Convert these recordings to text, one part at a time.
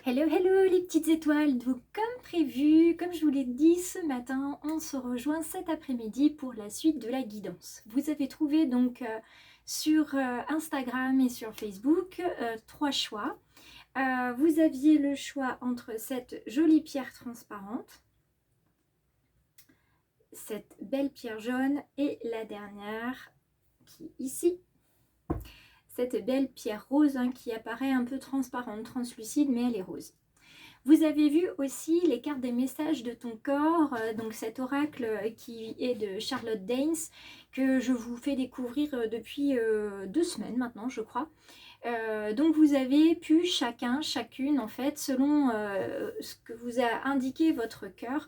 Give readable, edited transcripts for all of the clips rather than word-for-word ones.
Hello, hello les petites étoiles. Donc comme prévu, comme je vous l'ai dit ce matin, on se rejoint cet après-midi pour la suite de la guidance. Vous avez trouvé donc sur Instagram et sur Facebook trois choix. Vous aviez le choix entre cette jolie pierre transparente, cette belle pierre jaune et la dernière qui est ici. Cette belle pierre rose qui apparaît un peu transparente, translucide, mais elle est rose. Vous avez vu aussi les cartes des messages de ton corps, donc cet oracle qui est de Charlotte Danes, que je vous fais découvrir depuis 2 semaines maintenant, je crois. Donc vous avez pu chacune, en fait, selon ce que vous a indiqué votre cœur,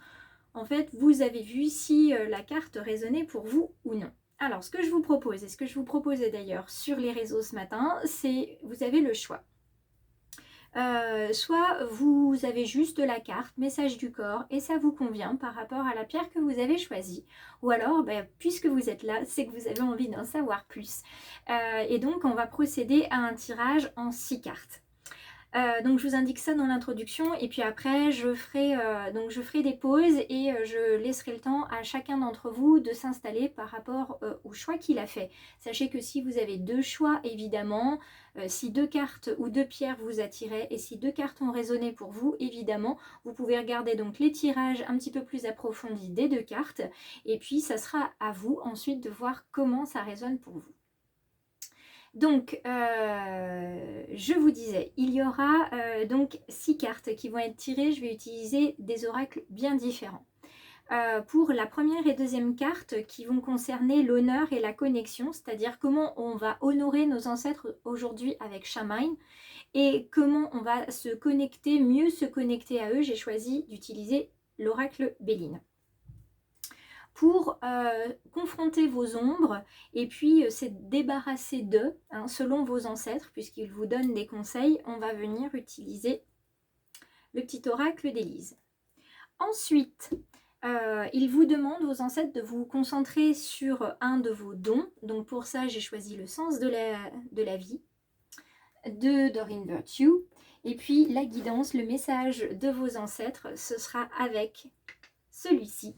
en fait, vous avez vu si la carte résonnait pour vous ou non. Alors, ce que je vous propose, et ce que je vous proposais d'ailleurs sur les réseaux ce matin, c'est vous avez le choix. Soit vous avez juste la carte message du corps et ça vous convient par rapport à la pierre que vous avez choisie, ou alors puisque vous êtes là, c'est que vous avez envie d'en savoir plus, et donc on va procéder à un tirage en 6 cartes. Donc je vous indique ça dans l'introduction et puis après je ferai des pauses et je laisserai le temps à chacun d'entre vous de s'installer par rapport au choix qu'il a fait. Sachez que si vous avez deux choix, évidemment, si deux cartes ou deux pierres vous attiraient et si deux cartes ont résonné pour vous, évidemment, vous pouvez regarder donc les tirages un petit peu plus approfondis des deux cartes et puis ça sera à vous ensuite de voir comment ça résonne pour vous. Donc, je vous disais, il y aura donc 6 cartes qui vont être tirées. Je vais utiliser des oracles bien différents. Pour la première et deuxième carte qui vont concerner l'honneur et la connexion, c'est-à-dire comment on va honorer nos ancêtres aujourd'hui avec Shamain et comment on va mieux se connecter à eux, j'ai choisi d'utiliser l'oracle Béline pour confronter vos ombres et puis se débarrasser d'eux, selon vos ancêtres, puisqu'ils vous donnent des conseils. On va venir utiliser le petit oracle d'Élise. Ensuite, il vous demande, vos ancêtres, de vous concentrer sur un de vos dons. Donc pour ça, j'ai choisi le sens de la vie de Doreen Virtue. Et puis la guidance, le message de vos ancêtres, ce sera avec celui-ci.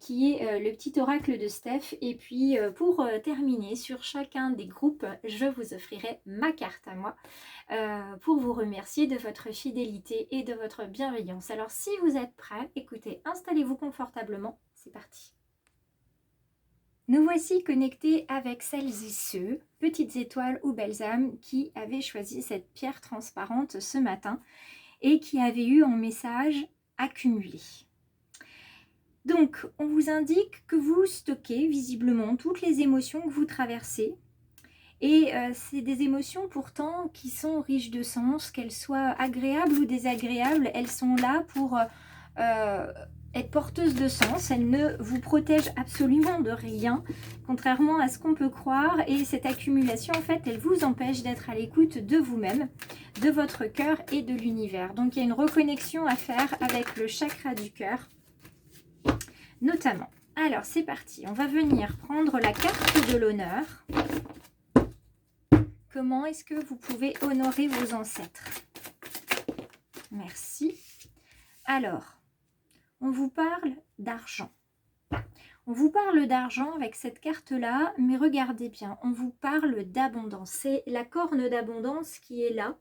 Qui est le petit oracle de Steph. Et puis pour terminer, sur chacun des groupes, je vous offrirai ma carte à moi pour vous remercier de votre fidélité et de votre bienveillance. Alors si vous êtes prêts, écoutez, installez-vous confortablement, c'est parti. Nous voici connectés avec celles et ceux, petites étoiles ou belles âmes, qui avaient choisi cette pierre transparente ce matin et qui avaient eu en message accumulé. Donc, on vous indique que vous stockez visiblement toutes les émotions que vous traversez. Et c'est des émotions pourtant qui sont riches de sens, qu'elles soient agréables ou désagréables. Elles sont là pour être porteuses de sens. Elles ne vous protègent absolument de rien, contrairement à ce qu'on peut croire. Et cette accumulation, en fait, elle vous empêche d'être à l'écoute de vous-même, de votre cœur et de l'univers. Donc, il y a une reconnexion à faire avec le chakra du cœur, notamment. Alors c'est parti, on va venir prendre la carte de l'honneur. Comment est-ce que vous pouvez honorer vos ancêtres? Merci. Alors, on vous parle d'argent. On vous parle d'argent avec cette carte-là, mais regardez bien, on vous parle d'abondance. C'est la corne d'abondance qui est là.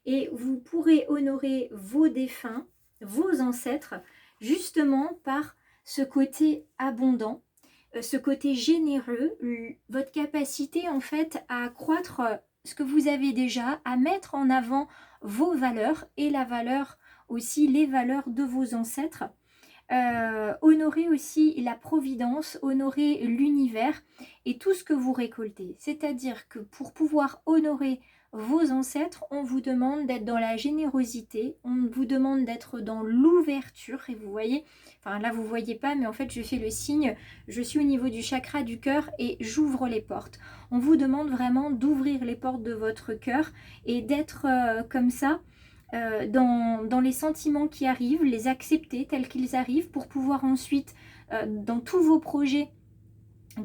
Et vous pourrez honorer vos défunts, vos ancêtres, justement par ce côté abondant, ce côté généreux, votre capacité en fait à accroître ce que vous avez déjà, à mettre en avant vos valeurs et la valeur aussi, les valeurs de vos ancêtres. Honorer aussi la providence, honorer l'univers et tout ce que vous récoltez. C'est-à-dire que pour pouvoir honorer vos ancêtres, on vous demande d'être dans la générosité, on vous demande d'être dans l'ouverture. Et vous voyez, enfin là vous voyez pas, mais en fait je fais le signe, je suis au niveau du chakra du cœur et j'ouvre les portes. On vous demande vraiment d'ouvrir les portes de votre cœur et d'être comme ça, dans les sentiments qui arrivent, les accepter tels qu'ils arrivent pour pouvoir ensuite, dans tous vos projets,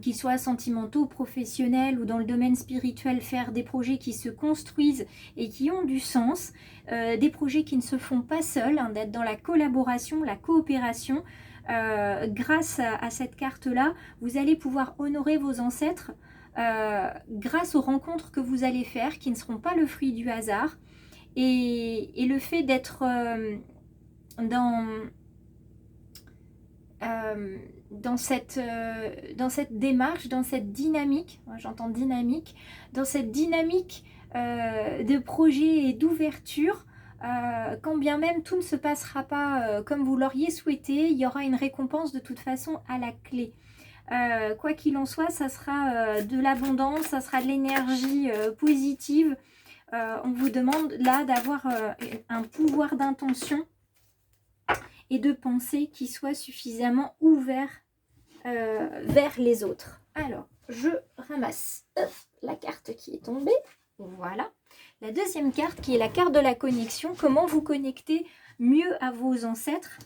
qu'ils soient sentimentaux, professionnels ou dans le domaine spirituel, faire des projets qui se construisent et qui ont du sens, des projets qui ne se font pas seuls, hein, d'être dans la collaboration, la coopération. Grâce à cette carte-là, vous allez pouvoir honorer vos ancêtres grâce aux rencontres que vous allez faire, qui ne seront pas le fruit du hasard. Et le fait d'être dans cette démarche, dans cette dynamique, j'entends dynamique, dans cette dynamique de projet et d'ouverture, quand bien même tout ne se passera pas comme vous l'auriez souhaité, il y aura une récompense de toute façon à la clé. Quoi qu'il en soit, ça sera de l'abondance, ça sera de l'énergie positive. On vous demande là d'avoir un pouvoir d'intention et de pensée qui soit suffisamment ouvert vers les autres. Alors, je ramasse la carte qui est tombée. Voilà. La deuxième carte qui est la carte de la connexion. Comment vous connecter mieux à vos ancêtres?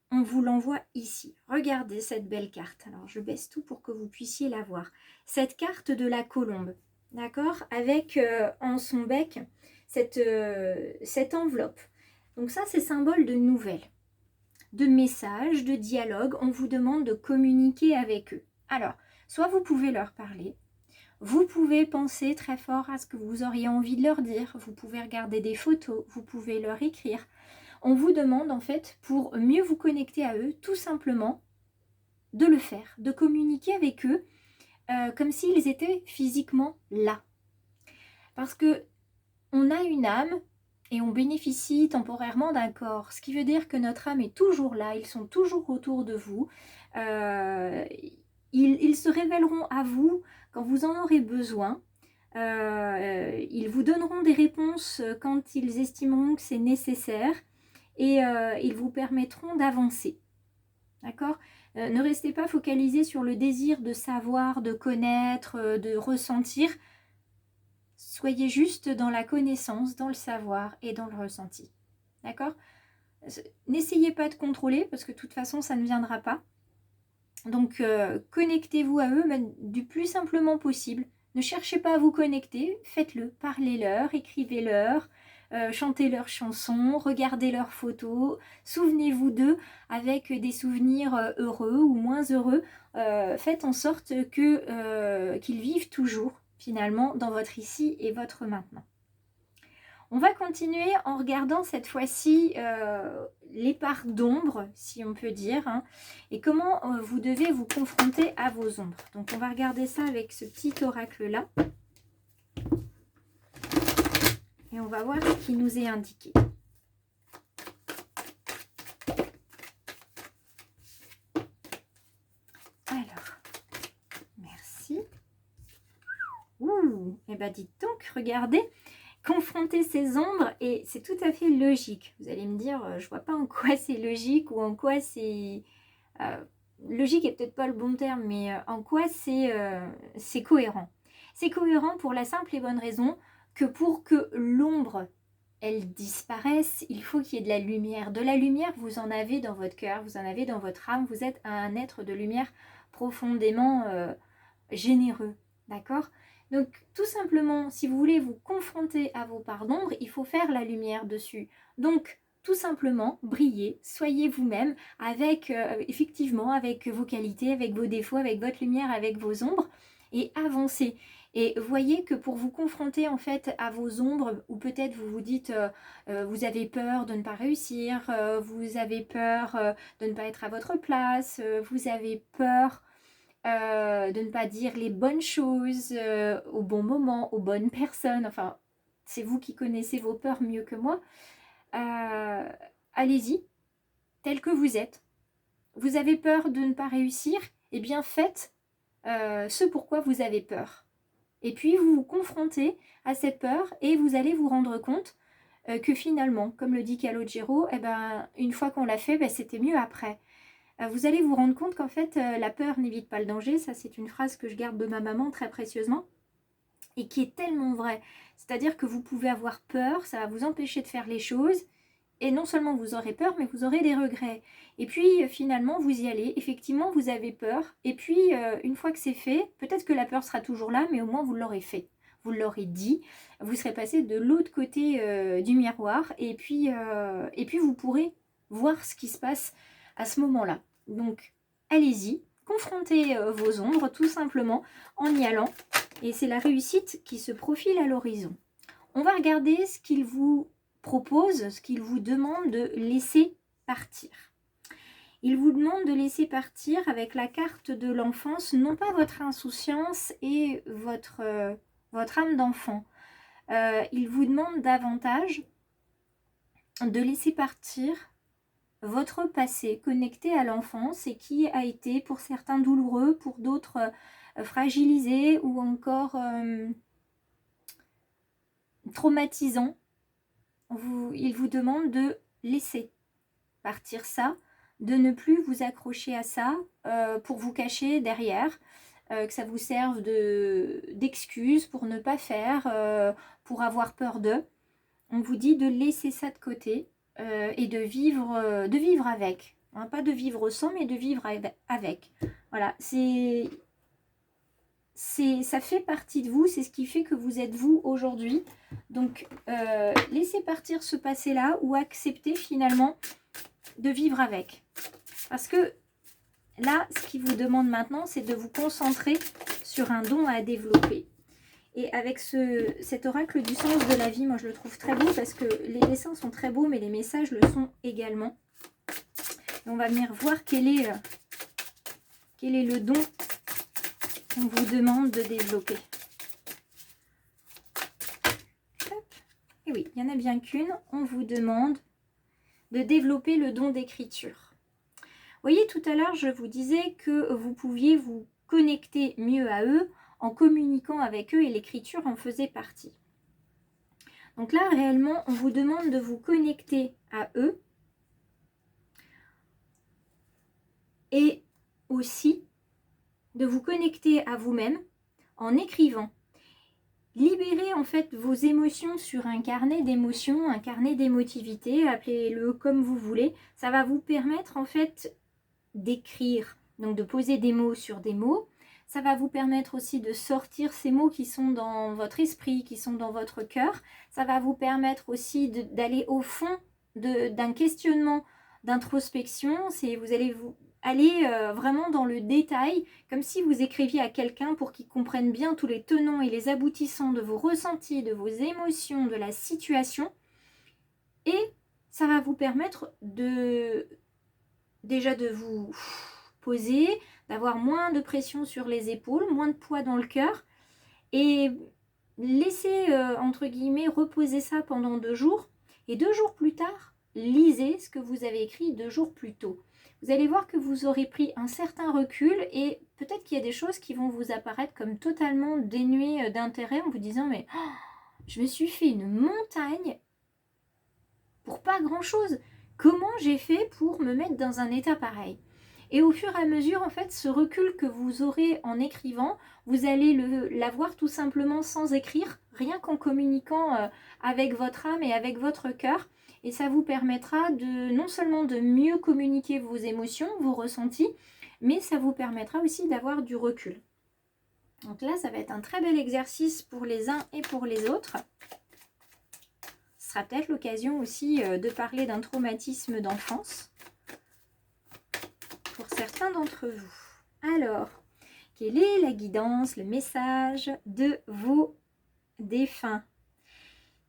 On vous l'envoie ici. Regardez cette belle carte. Alors, je baisse tout pour que vous puissiez la voir. Cette carte de la colombe, d'accord? Avec en son bec cette enveloppe. Donc ça, c'est symbole de nouvelles, de messages, de dialogue. On vous demande de communiquer avec eux. Alors, soit vous pouvez leur parler, vous pouvez penser très fort à ce que vous auriez envie de leur dire, vous pouvez regarder des photos, vous pouvez leur écrire. On vous demande en fait, pour mieux vous connecter à eux, tout simplement de le faire, de communiquer avec eux comme s'ils étaient physiquement là. Parce que on a une âme et on bénéficie temporairement d'un corps, ce qui veut dire que notre âme est toujours là, ils sont toujours autour de vous. Ils se révéleront à vous quand vous en aurez besoin. Ils vous donneront des réponses quand ils estimeront que c'est nécessaire et ils vous permettront d'avancer. D'accord ? Ne restez pas focalisé sur le désir de savoir, de connaître, de ressentir. Soyez juste dans la connaissance, dans le savoir et dans le ressenti. D'accord ? N'essayez pas de contrôler parce que de toute façon, ça ne viendra pas. Donc, connectez-vous à eux du plus simplement possible. Ne cherchez pas à vous connecter, faites-le, parlez-leur, écrivez-leur, chantez leurs chansons, regardez leurs photos, souvenez-vous d'eux avec des souvenirs heureux ou moins heureux. Faites en sorte qu'ils vivent toujours, finalement, dans votre ici et votre maintenant. On va continuer en regardant cette fois-ci les parts d'ombre, si on peut dire, hein, et comment vous devez vous confronter à vos ombres. Donc on va regarder ça avec ce petit oracle-là. Et on va voir ce qui nous est indiqué. Alors, merci. Ouh, et ben dites donc, regardez. Confronter ces ombres, et c'est tout à fait logique. Vous allez me dire, je vois pas en quoi c'est logique ou en quoi c'est... logique est peut-être pas le bon terme, mais en quoi c'est cohérent. C'est cohérent pour la simple et bonne raison que pour que l'ombre, elle disparaisse, il faut qu'il y ait de la lumière. De la lumière, vous en avez dans votre cœur, vous en avez dans votre âme, vous êtes un être de lumière profondément généreux, d'accord ? Donc, tout simplement, si vous voulez vous confronter à vos parts d'ombre, il faut faire la lumière dessus. Donc, tout simplement, brillez, soyez vous-même avec, effectivement, avec vos qualités, avec vos défauts, avec votre lumière, avec vos ombres, et avancez. Et voyez que pour vous confronter en fait à vos ombres, ou peut-être vous vous dites, vous avez peur de ne pas réussir, vous avez peur de ne pas être à votre place, vous avez peur de ne pas dire les bonnes choses au bon moment, aux bonnes personnes. Enfin, c'est vous qui connaissez vos peurs mieux que moi. Allez-y, tel que vous êtes. Vous avez peur de ne pas réussir? Eh bien, faites ce pourquoi vous avez peur. Et puis, vous vous confrontez à cette peur et vous allez vous rendre compte que finalement, comme le dit Calogero, eh ben, une fois qu'on l'a fait, ben, c'était mieux après. Vous allez vous rendre compte qu'en fait, la peur n'évite pas le danger. Ça, c'est une phrase que je garde de ma maman très précieusement et qui est tellement vraie. C'est-à-dire que vous pouvez avoir peur, ça va vous empêcher de faire les choses et non seulement vous aurez peur, mais vous aurez des regrets. Et puis finalement, vous y allez, effectivement, vous avez peur, et puis une fois que c'est fait, peut-être que la peur sera toujours là, mais au moins vous l'aurez fait. Vous l'aurez dit, vous serez passé de l'autre côté du miroir, et puis vous pourrez voir ce qui se passe à ce moment-là. Donc, allez-y, confrontez vos ombres, tout simplement, en y allant, et c'est la réussite qui se profile à l'horizon. On va regarder ce qu'il vous propose, ce qu'il vous demande de laisser partir. Il vous demande de laisser partir avec la carte de l'enfance, non pas votre insouciance et votre âme d'enfant. Il vous demande davantage de laisser partir votre passé connecté à l'enfance et qui a été pour certains douloureux, pour d'autres fragilisé ou encore traumatisant. Il vous demande de laisser partir ça, de ne plus vous accrocher à ça pour vous cacher derrière, que ça vous serve d'excuse pour ne pas faire, pour avoir peur d'eux. On vous dit de laisser ça de côté et de vivre avec. Hein, pas de vivre sans, mais de vivre avec. Voilà, ça fait partie de vous, c'est ce qui fait que vous êtes vous aujourd'hui. Donc, laissez partir ce passé-là ou acceptez finalement de vivre avec. Parce que là, ce qu'il vous demande maintenant, c'est de vous concentrer sur un don à développer. Et avec cet oracle du sens de la vie, moi je le trouve très beau parce que les dessins sont très beaux, mais les messages le sont également. Et on va venir voir quel est le don qu'on vous demande de développer. Et oui, il n'y en a bien qu'une. On vous demande de développer le don d'écriture. Vous voyez, tout à l'heure, je vous disais que vous pouviez vous connecter mieux à eux en communiquant avec eux et l'écriture en faisait partie. Donc là, réellement, on vous demande de vous connecter à eux et aussi de vous connecter à vous-même en écrivant. Libérez en fait vos émotions sur un carnet d'émotions, un carnet d'émotivité, appelez-le comme vous voulez. Ça va vous permettre en fait d'écrire, donc de poser des mots sur des mots. Ça va vous permettre aussi de sortir ces mots qui sont dans votre esprit, qui sont dans votre cœur. Ça va vous permettre aussi d'aller au fond d'un questionnement, d'introspection. Vous allez aller vraiment dans le détail, comme si vous écriviez à quelqu'un pour qu'il comprenne bien tous les tenants et les aboutissants de vos ressentis, de vos émotions, de la situation. Et ça va vous permettre déjà de vous poser, d'avoir moins de pression sur les épaules, moins de poids dans le cœur et laisser entre guillemets reposer ça pendant 2 jours et 2 jours plus tard, lisez ce que vous avez écrit 2 jours plus tôt. Vous allez voir que vous aurez pris un certain recul et peut-être qu'il y a des choses qui vont vous apparaître comme totalement dénuées d'intérêt en vous disant mais je me suis fait une montagne pour pas grand chose. Comment j'ai fait pour me mettre dans un état pareil? Et au fur et à mesure, en fait, ce recul que vous aurez en écrivant, vous allez l'avoir tout simplement sans écrire, rien qu'en communiquant avec votre âme et avec votre cœur. Et ça vous permettra non seulement de mieux communiquer vos émotions, vos ressentis, mais ça vous permettra aussi d'avoir du recul. Donc là, ça va être un très bel exercice pour les uns et pour les autres. Ce sera peut-être l'occasion aussi de parler d'un traumatisme d'enfance pour certains d'entre vous. Alors, quelle est la guidance, le message de vos défunts?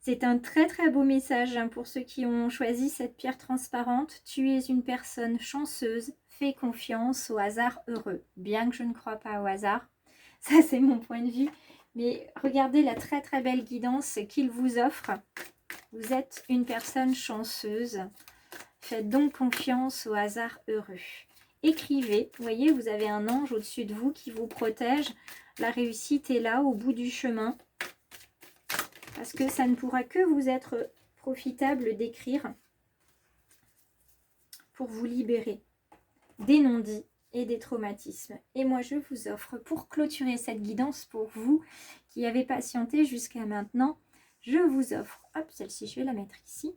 C'est un très très beau message pour ceux qui ont choisi cette pierre transparente. Tu es une personne chanceuse, fais confiance au hasard heureux. Bien que je ne crois pas au hasard, ça c'est mon point de vue. Mais regardez la très très belle guidance qu'il vous offre. Vous êtes une personne chanceuse. Faites donc confiance au hasard heureux. Écrivez, vous voyez, vous avez un ange au-dessus de vous qui vous protège. La réussite est là, au bout du chemin. Parce que ça ne pourra que vous être profitable d'écrire pour vous libérer des non-dits et des traumatismes. Et moi, je vous offre, pour clôturer cette guidance pour vous qui avez patienté jusqu'à maintenant, je vous offre, hop, celle-ci, je vais la mettre ici.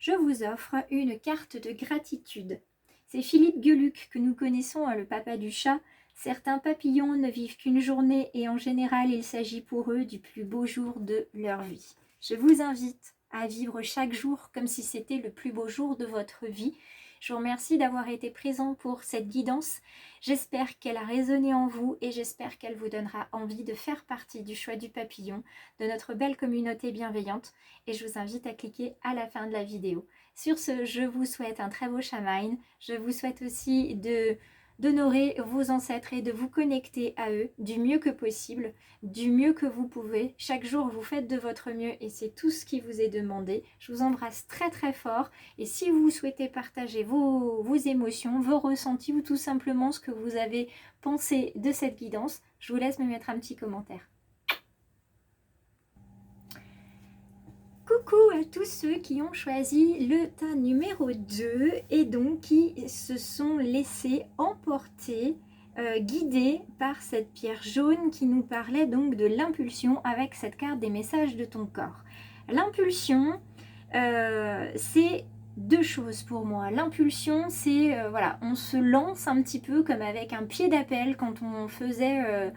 je vous offre une carte de gratitude. C'est Philippe Geluck que nous connaissons, le papa du chat. Certains papillons ne vivent qu'une journée et en général, il s'agit pour eux du plus beau jour de leur vie. Je vous invite à vivre chaque jour comme si c'était le plus beau jour de votre vie. Je vous remercie d'avoir été présent pour cette guidance. J'espère qu'elle a résonné en vous et j'espère qu'elle vous donnera envie de faire partie du choix du papillon, de notre belle communauté bienveillante. Et je vous invite à cliquer à la fin de la vidéo. Sur ce, je vous souhaite un très beau Samhain. Je vous souhaite aussi d'honorer vos ancêtres et de vous connecter à eux du mieux que possible, du mieux que vous pouvez. Chaque jour, vous faites de votre mieux et c'est tout ce qui vous est demandé. Je vous embrasse très très fort et si vous souhaitez partager vos émotions, vos ressentis ou tout simplement ce que vous avez pensé de cette guidance, je vous laisse me mettre un petit commentaire. Coucou à tous ceux qui ont choisi le tas numéro 2 et donc qui se sont laissés emporter, guidés par cette pierre jaune qui nous parlait donc de l'impulsion avec cette carte des messages de ton corps. L'impulsion, c'est deux choses pour moi. L'impulsion, c'est, voilà, on se lance un petit peu comme avec un pied d'appel quand on faisait...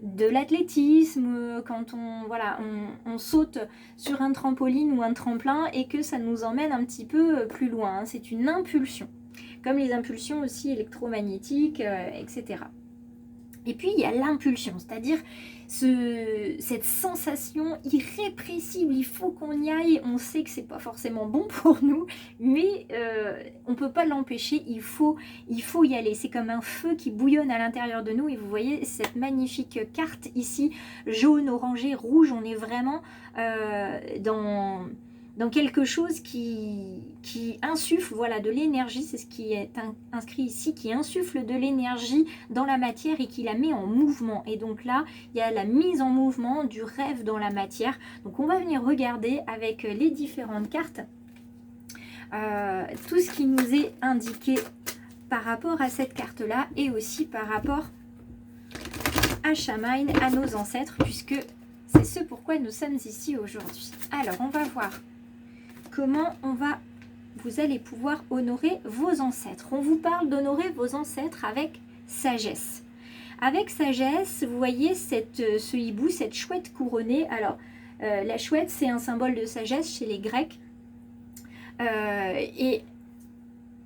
de l'athlétisme, quand on saute sur un trampoline ou un tremplin et que ça nous emmène un petit peu plus loin. C'est une impulsion, comme les impulsions aussi électromagnétiques, etc. Et puis il y a l'impulsion, c'est-à-dire cette sensation irrépressible, il faut qu'on y aille, on sait que c'est pas forcément bon pour nous, mais on peut pas l'empêcher, il faut y aller. C'est comme un feu qui bouillonne à l'intérieur de nous et vous voyez cette magnifique carte ici, jaune, orangé, rouge, on est vraiment dans quelque chose qui insuffle, voilà, de l'énergie, c'est ce qui est inscrit ici, qui insuffle de l'énergie dans la matière et qui la met en mouvement. Et donc là, il y a la mise en mouvement du rêve dans la matière. Donc on va venir regarder avec les différentes cartes tout ce qui nous est indiqué par rapport à cette carte-là et aussi par rapport à Samhain, à nos ancêtres, puisque c'est ce pourquoi nous sommes ici aujourd'hui. Alors, on va voir comment vous allez pouvoir honorer vos ancêtres. On vous parle d'honorer vos ancêtres avec sagesse. Avec sagesse, vous voyez ce hibou, cette chouette couronnée. Alors, la chouette, c'est un symbole de sagesse chez les Grecs. Et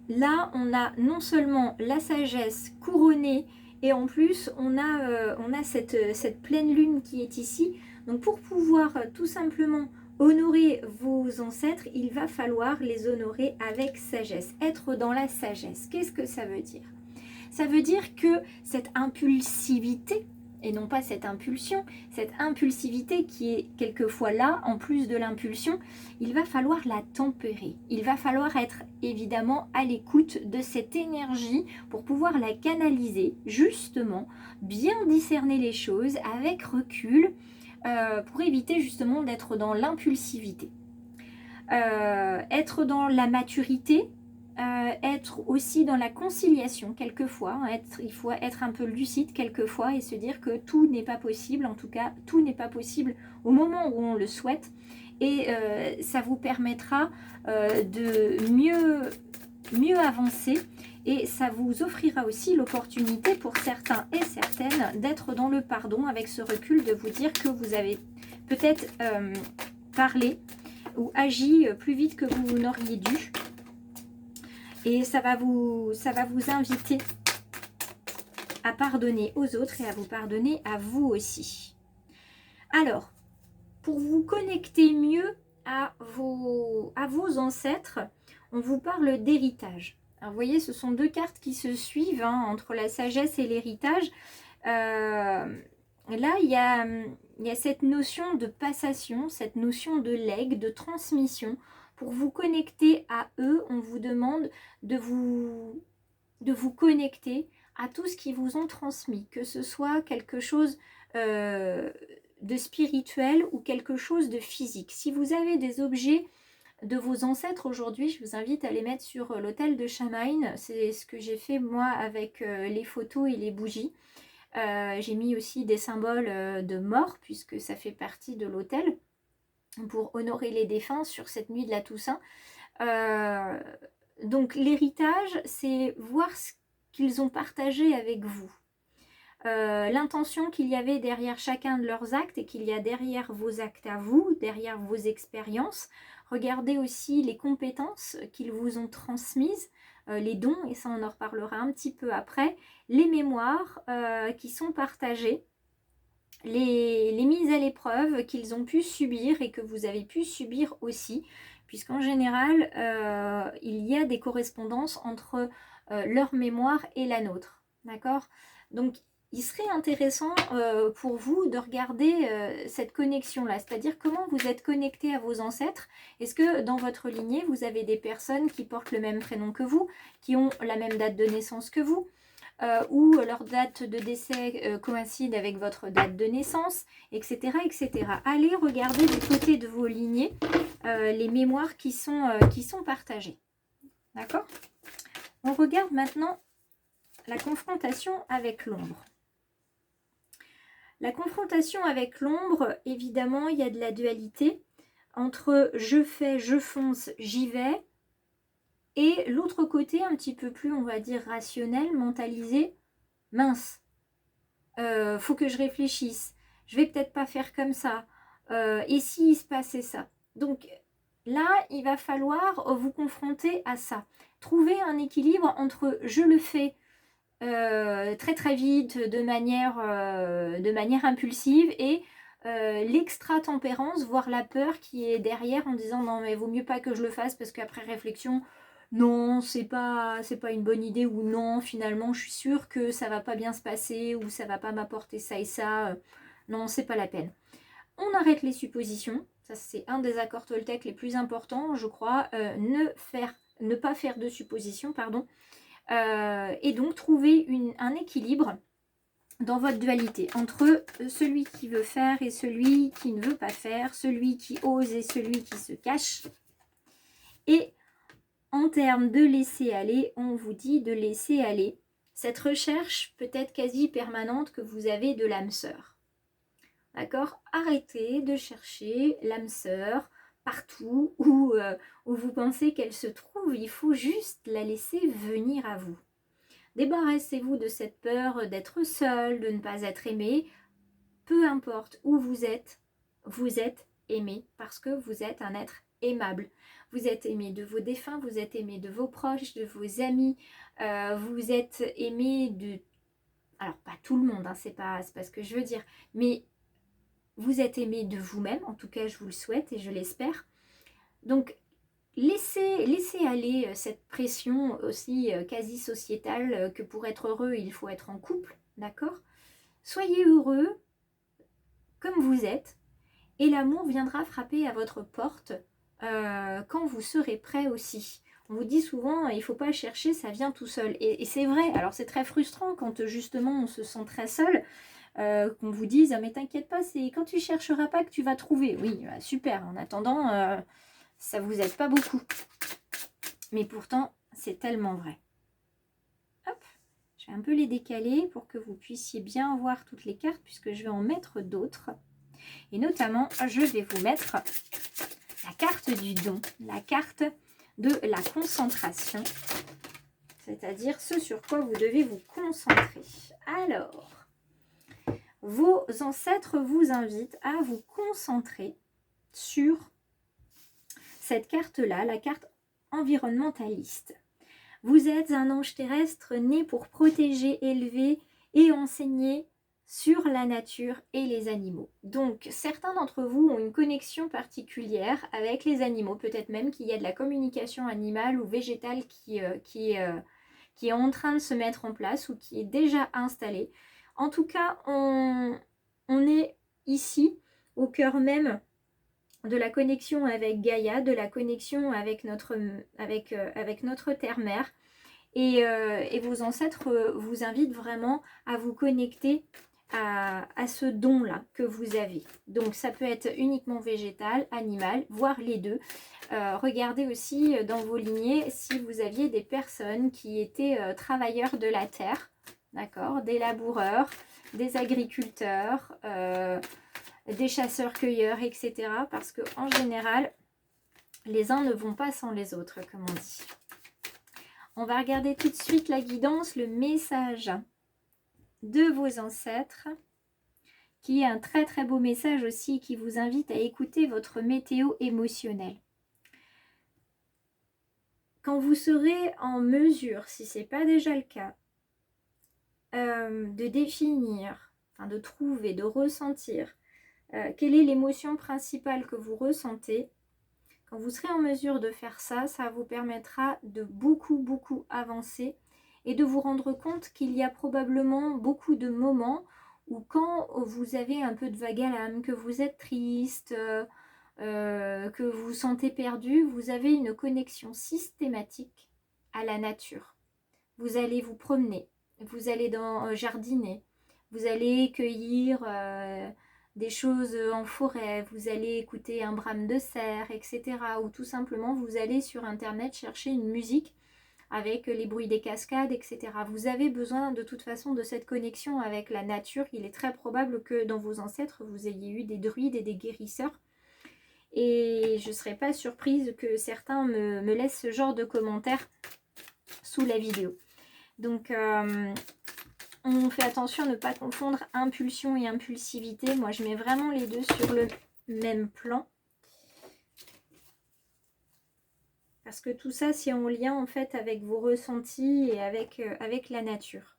là, on a non seulement la sagesse couronnée, et en plus, on a cette pleine lune qui est ici. Donc, pour pouvoir tout simplement honorer vos ancêtres, il va falloir les honorer avec sagesse. Être dans la sagesse. Qu'est-ce que ça veut dire? Ça veut dire que cette impulsivité, et non pas cette impulsion, cette impulsivité qui est quelquefois là, en plus de l'impulsion, il va falloir la tempérer. Il va falloir être évidemment à l'écoute de cette énergie pour pouvoir la canaliser, justement, bien discerner les choses avec recul, pour éviter justement d'être dans l'impulsivité. Être dans la maturité, être aussi dans la conciliation quelquefois, il faut être un peu lucide quelquefois et se dire que tout n'est pas possible, en tout cas tout n'est pas possible au moment où on le souhaite et ça vous permettra de mieux avancer et ça vous offrira aussi l'opportunité pour certains et certaines d'être dans le pardon avec ce recul, de vous dire que vous avez peut-être parlé ou agi plus vite que vous n'auriez dû. Et ça va vous inviter à pardonner aux autres et à vous pardonner à vous aussi. Alors, pour vous connecter mieux à vos ancêtres, on vous parle d'héritage. Alors, vous voyez, ce sont deux cartes qui se suivent entre la sagesse et l'héritage. Là, il y a cette notion de passation, cette notion de legs, de transmission. Pour vous connecter à eux, on vous demande de vous connecter à tout ce qu'ils vous ont transmis, que ce soit quelque chose de spirituel ou quelque chose de physique. Si vous avez des objets de vos ancêtres aujourd'hui, je vous invite à les mettre sur l'autel de Samhain. C'est ce que j'ai fait moi avec les photos et les bougies. J'ai mis aussi des symboles de mort puisque ça fait partie de l'autel, pour honorer les défunts sur cette nuit de la Toussaint. Donc l'héritage, c'est voir ce qu'ils ont partagé avec vous. L'intention qu'il y avait derrière chacun de leurs actes et qu'il y a derrière vos actes à vous, derrière vos expériences. Regardez aussi les compétences qu'ils vous ont transmises, les dons, et ça on en reparlera un petit peu après, les mémoires qui sont partagées, les mises à l'épreuve qu'ils ont pu subir et que vous avez pu subir aussi, puisqu'en général, il y a des correspondances entre leur mémoire et la nôtre. D'accord? Donc, il serait intéressant pour vous de regarder cette connexion-là, c'est-à-dire comment vous êtes connecté à vos ancêtres. Est-ce que dans votre lignée, vous avez des personnes qui portent le même prénom que vous, qui ont la même date de naissance que vous, ou leur date de décès coïncide avec votre date de naissance, etc., etc. Allez regarder du côté de vos lignées les mémoires qui sont partagées. D'accord? On regarde maintenant la confrontation avec l'ombre. La confrontation avec l'ombre, évidemment, il y a de la dualité entre je fais, je fonce, j'y vais, et l'autre côté, un petit peu plus, on va dire, rationnel, mentalisé, mince, faut que je réfléchisse, je vais peut-être pas faire comme ça, et s'il se passait ça. Donc là, il va falloir vous confronter à ça. Trouver un équilibre entre je le fais très très vite, de manière impulsive, et l'extra-tempérance, voire la peur qui est derrière en disant non mais vaut mieux pas que je le fasse parce qu'après réflexion, non c'est pas une bonne idée, ou non finalement je suis sûre que ça va pas bien se passer, ou ça va pas m'apporter ça et ça, non c'est pas la peine. On arrête les suppositions, ça c'est un des accords Toltec les plus importants je crois, ne pas faire de suppositions, pardon. Et donc trouver un équilibre dans votre dualité entre celui qui veut faire et celui qui ne veut pas faire, celui qui ose et celui qui se cache. Et en termes de laisser aller, on vous dit de laisser aller cette recherche peut-être quasi permanente que vous avez de l'âme sœur. D'accord? Arrêtez de chercher l'âme sœur partout où vous pensez qu'elle se trouve. Il faut juste la laisser venir à vous. Débarrassez-vous de cette peur d'être seul, de ne pas être aimé. Peu importe où vous êtes aimé parce que vous êtes un être aimable. Vous êtes aimé de vos défunts, vous êtes aimé de vos proches, de vos amis, vous êtes aimé de... Alors, pas tout le monde, hein, c'est pas ce que je veux dire, mais vous êtes aimé de vous-même, en tout cas je vous le souhaite et je l'espère. Donc, laissez aller cette pression aussi quasi sociétale que pour être heureux, il faut être en couple, d'accord? Soyez heureux comme vous êtes et l'amour viendra frapper à votre porte quand vous serez prêt aussi. On vous dit souvent, il ne faut pas chercher, ça vient tout seul. Et c'est vrai, alors c'est très frustrant quand justement on se sent très seul, qu'on vous dise, ah, mais t'inquiète pas, c'est quand tu chercheras pas que tu vas trouver. Oui, bah, super, en attendant, ça vous aide pas beaucoup. Mais pourtant, c'est tellement vrai. Hop, je vais un peu les décaler pour que vous puissiez bien voir toutes les cartes, puisque je vais en mettre d'autres. Et notamment, je vais vous mettre la carte du don, la carte de la concentration, c'est-à-dire ce sur quoi vous devez vous concentrer. Alors, vos ancêtres vous invitent à vous concentrer sur cette carte-là, la carte environnementaliste. Vous êtes un ange terrestre né pour protéger, élever et enseigner sur la nature et les animaux. Donc, certains d'entre vous ont une connexion particulière avec les animaux, peut-être même qu'il y a de la communication animale ou végétale qui est en train de se mettre en place ou qui est déjà installée. En tout cas, on est ici, au cœur même de la connexion avec Gaïa, de la connexion avec notre terre-mère. Et vos ancêtres vous invitent vraiment à vous connecter à ce don-là que vous avez. Donc ça peut être uniquement végétal, animal, voire les deux. Regardez aussi dans vos lignées si vous aviez des personnes qui étaient travailleurs de la terre, d'accord, des laboureurs, des agriculteurs, des chasseurs-cueilleurs, etc. Parce qu'en général, Les uns ne vont pas sans les autres, comme on dit. On va regarder tout de suite la guidance, le message de vos ancêtres, qui est un très très beau message aussi, qui vous invite à écouter votre météo émotionnelle. Quand vous serez en mesure, si ce n'est pas déjà le cas, de définir, enfin de trouver, de ressentir quelle est l'émotion principale que vous ressentez, quand vous serez en mesure de faire ça, ça vous permettra de beaucoup avancer et de vous rendre compte qu'il y a probablement beaucoup de moments où quand vous avez un peu de vague à l'âme, que vous êtes triste, que vous vous sentez perdu, vous avez une connexion systématique à la nature. Vous allez vous promener, vous allez jardiner, vous allez cueillir des choses en forêt, vous allez écouter un brame de cerf, etc. Ou tout simplement, vous allez sur Internet chercher une musique avec les bruits des cascades, etc. Vous avez besoin de toute façon de cette connexion avec la nature. Il est très probable que dans vos ancêtres, vous ayez eu des druides et des guérisseurs. Et je ne serais pas surprise que certains me laissent ce genre de commentaires sous la vidéo. Donc, on fait attention à ne pas confondre impulsion et impulsivité. Moi, je mets vraiment les deux sur le même plan. Parce que tout ça, c'est en lien, en fait, avec vos ressentis et avec la nature.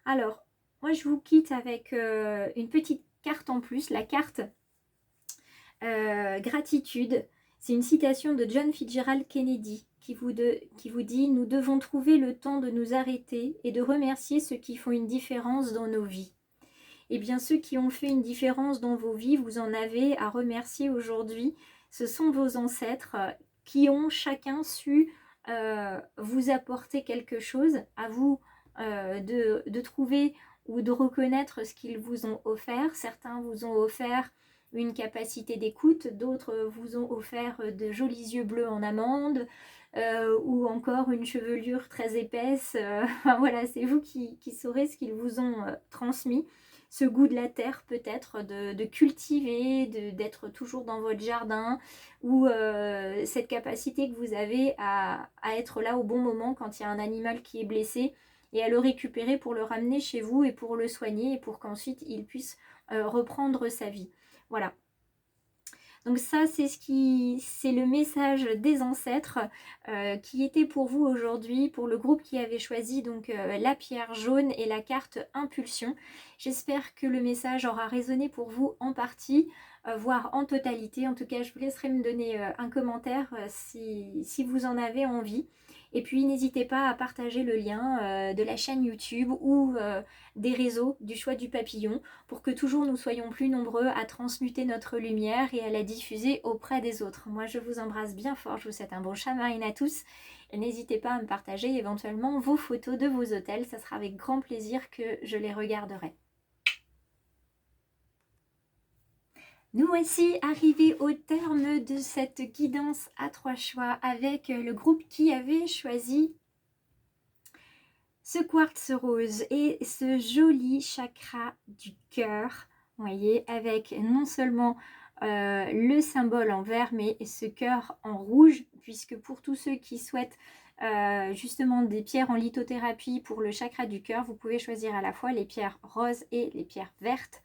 Alors, moi, je vous quitte avec une petite carte en plus. La carte gratitude. C'est une citation de John Fitzgerald Kennedy qui vous dit « Nous devons trouver le temps de nous arrêter et de remercier ceux qui font une différence dans nos vies. » Eh bien, ceux qui ont fait une différence dans vos vies, vous en avez à remercier aujourd'hui. Ce sont vos ancêtres qui ont chacun su vous apporter quelque chose, à vous de trouver ou de reconnaître ce qu'ils vous ont offert. Certains vous ont offert une capacité d'écoute, d'autres vous ont offert de jolis yeux bleus en amande, ou encore une chevelure très épaisse. Voilà, c'est vous qui saurez ce qu'ils vous ont transmis. Ce goût de la terre peut-être, de cultiver, d'être toujours dans votre jardin, ou cette capacité que vous avez à être là au bon moment quand il y a un animal qui est blessé et à le récupérer pour le ramener chez vous et pour le soigner et pour qu'ensuite il puisse reprendre sa vie. Voilà. Donc ça, c'est le message des ancêtres qui était pour vous aujourd'hui, pour le groupe qui avait choisi donc la pierre jaune et la carte impulsion. J'espère que le message aura résonné pour vous en partie, voire en totalité. En tout cas, je vous laisserai me donner un commentaire si vous en avez envie. Et puis n'hésitez pas à partager le lien de la chaîne YouTube ou des réseaux du choix du papillon pour que toujours nous soyons plus nombreux à transmuter notre lumière et à la diffuser auprès des autres. Moi je vous embrasse bien fort, je vous souhaite un bon Shamaïn à tous et n'hésitez pas à me partager éventuellement vos photos de vos hôtels, ça sera avec grand plaisir que je les regarderai. Nous voici arrivés au terme de cette guidance à 3 choix avec le groupe qui avait choisi ce quartz rose et ce joli chakra du cœur, vous voyez, avec non seulement le symbole en vert, mais ce cœur en rouge, puisque pour tous ceux qui souhaitent justement des pierres en lithothérapie pour le chakra du cœur, vous pouvez choisir à la fois les pierres roses et les pierres vertes,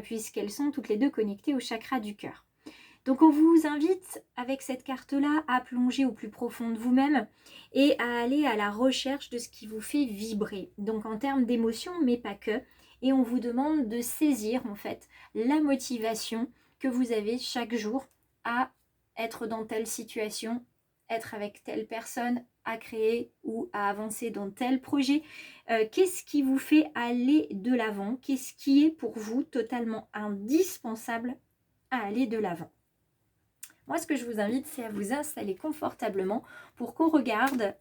puisqu'elles sont toutes les deux connectées au chakra du cœur. Donc on vous invite avec cette carte-là à plonger au plus profond de vous-même et à aller à la recherche de ce qui vous fait vibrer. Donc en termes d'émotion, mais pas que. Et on vous demande de saisir en fait la motivation que vous avez chaque jour à être dans telle situation, être avec telle personne, à créer ou à avancer dans tel projet. Qu'est-ce qui vous fait aller de l'avant? Qu'est-ce qui est pour vous totalement indispensable à aller de l'avant? Moi, ce que je vous invite, c'est à vous installer confortablement pour qu'on regarde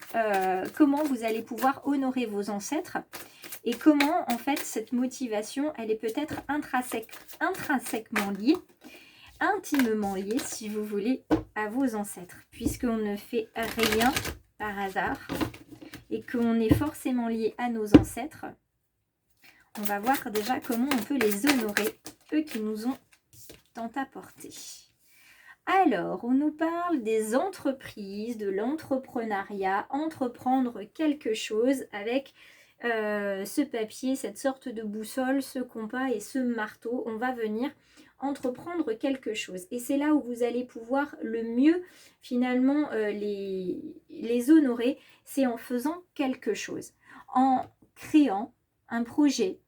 comment vous allez pouvoir honorer vos ancêtres et comment, en fait, cette motivation, elle est peut-être intrinsèquement liée, intimement liée, si vous voulez, à vos ancêtres, puisqu'on ne fait rien par hasard et qu'on est forcément lié à nos ancêtres. On va voir déjà comment on peut les honorer, eux qui nous ont tant apporté. Alors, on nous parle des entreprises, de l'entrepreneuriat, entreprendre quelque chose avec ce papier, cette sorte de boussole, ce compas et ce marteau. On va venir entreprendre quelque chose. Et c'est là où vous allez pouvoir le mieux finalement les honorer, c'est en faisant quelque chose, en créant un projet,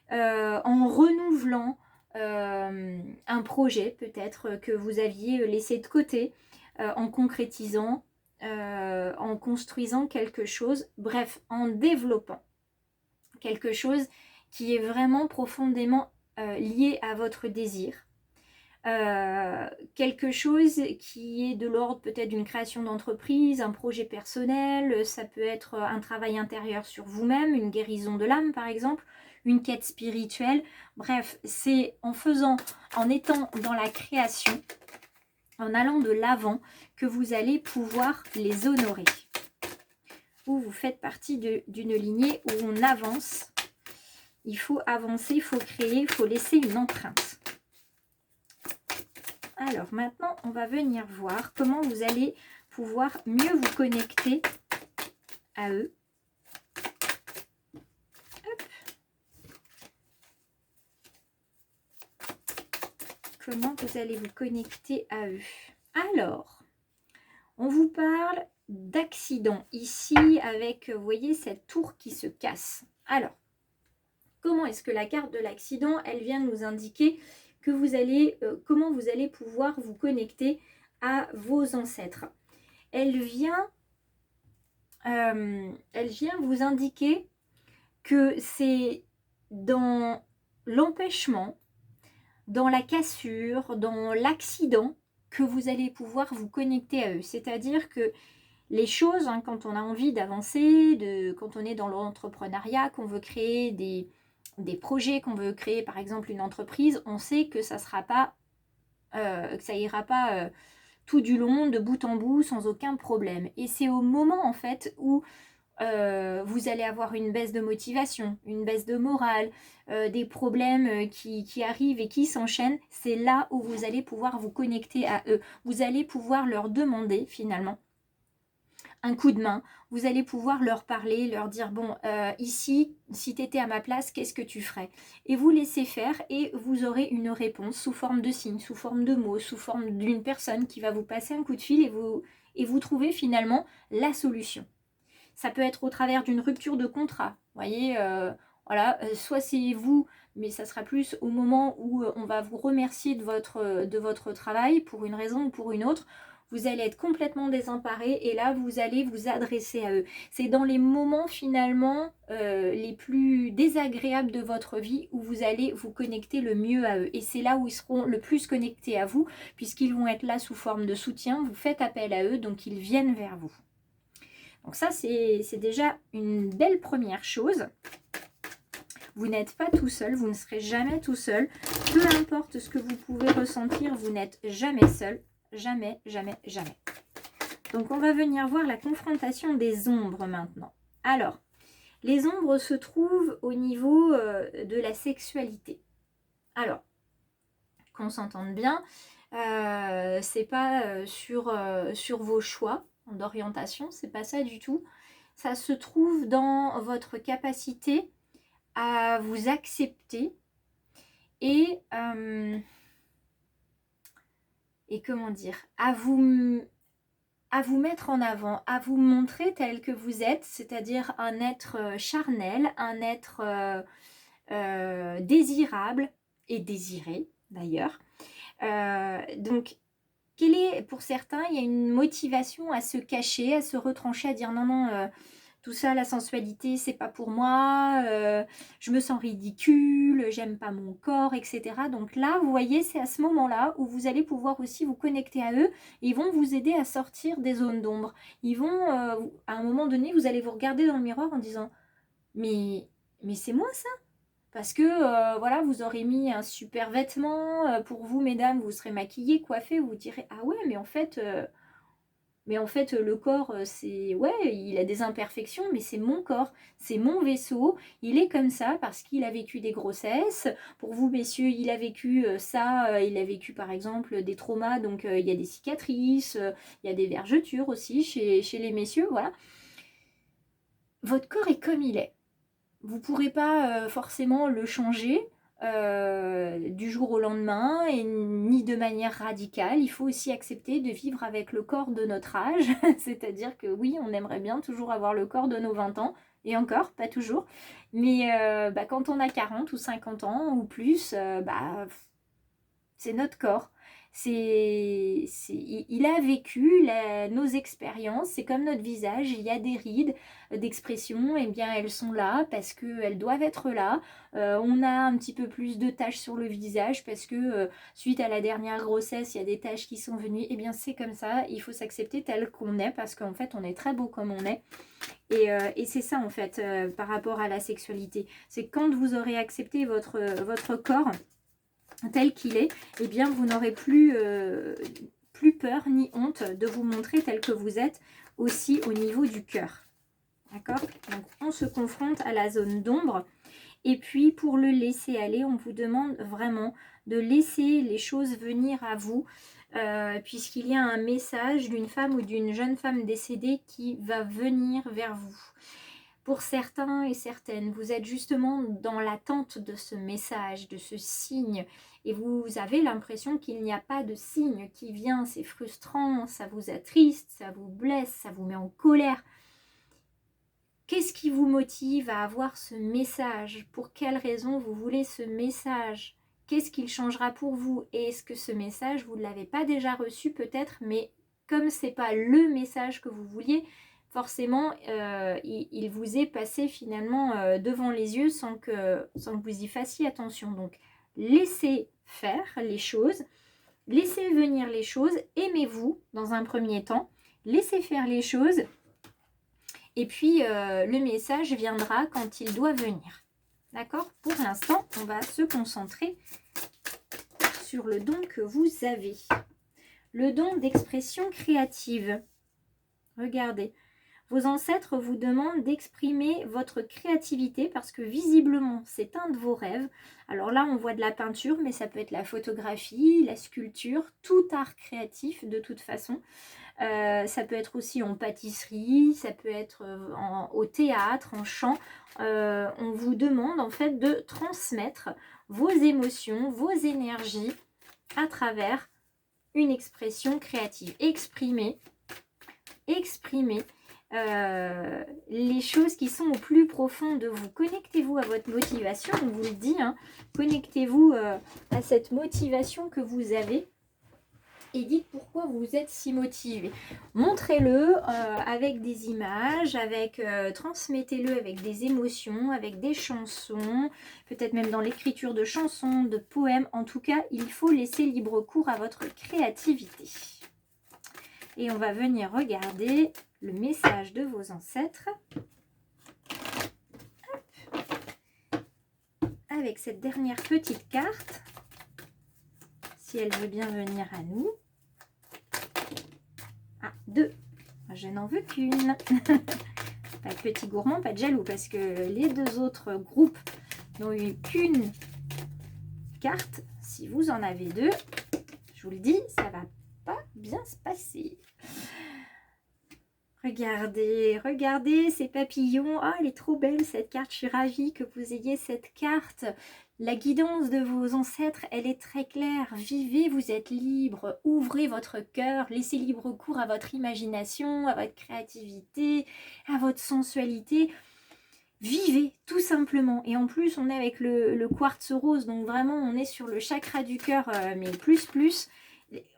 en renouvelant un projet peut-être que vous aviez laissé de côté, en concrétisant, en construisant quelque chose, bref, en développant quelque chose qui est vraiment profondément lié à votre désir. Quelque chose qui est de l'ordre peut-être d'une création d'entreprise, un projet personnel, ça peut être un travail intérieur sur vous-même, une guérison de l'âme par exemple, une quête spirituelle. Bref, c'est en faisant, en étant dans la création, en allant de l'avant, que vous allez pouvoir les honorer. Ou vous faites partie d'une lignée où on avance. Il faut avancer, il faut créer, il faut laisser une empreinte. Alors maintenant, on va venir voir comment vous allez pouvoir mieux vous connecter à eux. Hop. Comment vous allez vous connecter à eux. Alors, on vous parle d'accident ici avec, vous voyez, cette tour qui se casse. Alors, comment est-ce que la carte de l'accident, elle vient nous indiquer que vous allez, comment vous allez pouvoir vous connecter à vos ancêtres. Elle vient vous indiquer que c'est dans l'empêchement, dans la cassure, dans l'accident que vous allez pouvoir vous connecter à eux. C'est-à-dire que les choses, hein, quand on a envie d'avancer, quand on est dans l'entrepreneuriat, qu'on veut créer des projets, qu'on veut créer par exemple une entreprise, on sait que ça sera pas, que ça ira pas tout du long, de bout en bout, sans aucun problème. Et c'est au moment en fait où vous allez avoir une baisse de motivation, une baisse de morale, des problèmes qui arrivent et qui s'enchaînent, c'est là où vous allez pouvoir vous connecter à eux. Vous allez pouvoir leur demander finalement un coup de main, vous allez pouvoir leur parler, leur dire bon, ici, si tu étais à ma place, qu'est-ce que tu ferais? Et vous laissez faire et vous aurez une réponse sous forme de signe, sous forme de mots, sous forme d'une personne qui va vous passer un coup de fil et vous trouvez finalement la solution. Ça peut être au travers d'une rupture de contrat, vous voyez, voilà, soit c'est vous, mais ça sera plus au moment où on va vous remercier de votre travail pour une raison ou pour une autre. Vous allez être complètement désemparés et là, vous allez vous adresser à eux. C'est dans les moments finalement les plus désagréables de votre vie où vous allez vous connecter le mieux à eux. Et c'est là où ils seront le plus connectés à vous, puisqu'ils vont être là sous forme de soutien. Vous faites appel à eux, donc ils viennent vers vous. Donc ça, c'est déjà une belle première chose. Vous n'êtes pas tout seul, vous ne serez jamais tout seul. Peu importe ce que vous pouvez ressentir, vous n'êtes jamais seul. Jamais, jamais, jamais. Donc on va venir voir la confrontation des ombres maintenant. Alors, les ombres se trouvent au niveau de la sexualité. Alors, qu'on s'entende bien, c'est pas sur vos choix d'orientation, c'est pas ça du tout. Ça se trouve dans votre capacité à vous accepter et comment dire, à vous mettre en avant, à vous montrer tel que vous êtes, c'est-à-dire un être charnel, un être désirable et désiré d'ailleurs. Donc, pour certains, il y a une motivation à se cacher, à se retrancher, à dire non, non, tout ça, la sensualité, c'est pas pour moi, je me sens ridicule, j'aime pas mon corps, etc. Donc là, vous voyez, c'est à ce moment-là où vous allez pouvoir aussi vous connecter à eux. Ils vont vous aider à sortir des zones d'ombre. Ils vont, à un moment donné, vous allez vous regarder dans le miroir en disant mais c'est moi ça? Parce que voilà, vous aurez mis un super vêtement pour vous, mesdames, vous serez maquillées, coiffées, vous direz ah ouais, mais en fait, Mais en fait, le corps, c'est... Ouais, il a des imperfections, mais c'est mon corps, c'est mon vaisseau. Il est comme ça parce qu'il a vécu des grossesses. Pour vous, messieurs, il a vécu ça. Il a vécu, par exemple, des traumas. Donc, il y a des cicatrices. Il y a des vergetures aussi chez les messieurs. Voilà. Votre corps est comme il est. Vous ne pourrez pas forcément le changer du jour au lendemain et ni de manière radicale. Il faut aussi accepter de vivre avec le corps de notre âge. C'est-à-dire que oui, on aimerait bien toujours avoir le corps de nos 20 ans. Et encore, pas toujours. Mais quand on a 40 ou 50 ans ou plus, c'est notre corps. Il a vécu nos expériences, c'est comme notre visage, il y a des rides d'expression, et bien elles sont là parce qu'elles doivent être là. On a un petit peu plus de taches sur le visage parce que suite à la dernière grossesse, il y a des taches qui sont venues. Et bien c'est comme ça, il faut s'accepter tel qu'on est parce qu'en fait on est très beau comme on est. Et c'est ça en fait par rapport à la sexualité. C'est quand vous aurez accepté votre corps tel qu'il est, eh bien vous n'aurez plus peur ni honte de vous montrer tel que vous êtes aussi au niveau du cœur. D'accord? Donc on se confronte à la zone d'ombre. Et puis pour le laisser aller, on vous demande vraiment de laisser les choses venir à vous, puisqu'il y a un message d'une femme ou d'une jeune femme décédée qui va venir vers vous. Pour certains et certaines, vous êtes justement dans l'attente de ce message, de ce signe, et vous avez l'impression qu'il n'y a pas de signe qui vient. C'est frustrant, ça vous attriste, ça vous blesse, ça vous met en colère. Qu'est-ce qui vous motive à avoir ce message? Pour quelle raison vous voulez ce message? Qu'est-ce qu'il changera pour vous? Et est-ce que ce message, vous ne l'avez pas déjà reçu peut-être, mais comme ce n'est pas le message que vous vouliez, forcément, il vous est passé finalement devant les yeux sans que vous y fassiez attention. Donc, laissez faire les choses, laissez venir les choses, aimez-vous dans un premier temps, laissez faire les choses, et puis le message viendra quand il doit venir. D'accord? Pour l'instant, on va se concentrer sur le don que vous avez. Le don d'expression créative. Regardez. Vos ancêtres vous demandent d'exprimer votre créativité parce que visiblement, c'est un de vos rêves. Alors là, on voit de la peinture, mais ça peut être la photographie, la sculpture, tout art créatif de toute façon. Ça peut être aussi en pâtisserie, ça peut être au théâtre, en chant. On vous demande en fait de transmettre vos émotions, vos énergies à travers une expression créative. Exprimez les choses qui sont au plus profond de vous. Connectez-vous à votre motivation, on vous le dit, hein. Connectez-vous à cette motivation que vous avez et dites pourquoi vous êtes si motivé. Montrez-le avec des images, transmettez-le avec des émotions, avec des chansons, peut-être même dans l'écriture de chansons, de poèmes. En tout cas, il faut laisser libre cours à votre créativité. Et on va venir regarder le message de vos ancêtres. Hop. Avec cette dernière petite carte, si elle veut bien venir à nous. Ah, 2. Je n'en veux qu'une. Pas de petit gourmand, pas de jaloux, parce que les 2 autres groupes n'ont eu qu'une carte. Si vous en avez 2, je vous le dis, ça va pas bien se passer. Regardez ces papillons. Oh, elle est trop belle cette carte. Je suis ravie que vous ayez cette carte. La guidance de vos ancêtres, elle est très claire. Vivez, vous êtes libre. Ouvrez votre cœur. Laissez libre cours à votre imagination, à votre créativité, à votre sensualité. Vivez, tout simplement. Et en plus, on est avec le quartz rose. Donc vraiment, on est sur le chakra du cœur, mais plus.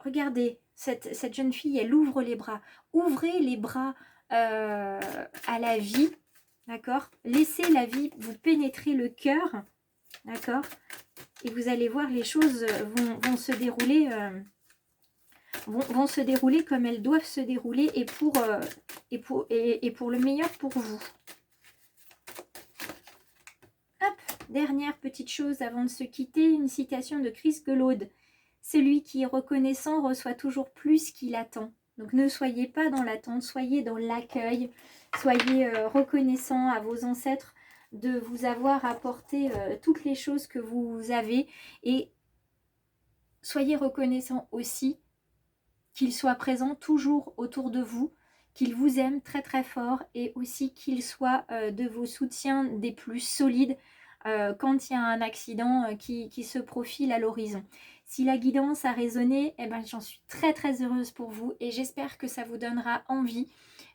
Regardez. Cette jeune fille, elle ouvre les bras. Ouvrez les bras à la vie, d'accord? Laissez la vie vous pénétrer le cœur, d'accord? Et vous allez voir, les choses vont se dérouler, vont se dérouler comme elles doivent se dérouler et pour le meilleur pour vous. Hop, dernière petite chose avant de se quitter, une citation de Chris Gelode. Celui qui est reconnaissant reçoit toujours plus qu'il attend. Donc ne soyez pas dans l'attente, soyez dans l'accueil, soyez reconnaissant à vos ancêtres de vous avoir apporté toutes les choses que vous avez, et soyez reconnaissant aussi qu'ils soient présents toujours autour de vous, qu'ils vous aiment très très fort, et aussi qu'ils soient de vos soutiens des plus solides quand il y a un accident qui se profile à l'horizon. Si la guidance a résonné, eh ben, j'en suis très très heureuse pour vous, et j'espère que ça vous donnera envie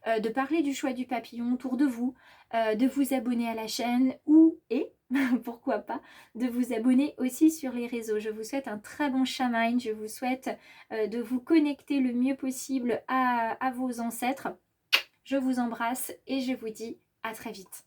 de parler du choix du papillon autour de vous, de vous abonner à la chaîne, pourquoi pas, de vous abonner aussi sur les réseaux. Je vous souhaite un très bon Samhain, je vous souhaite de vous connecter le mieux possible à vos ancêtres. Je vous embrasse et je vous dis à très vite.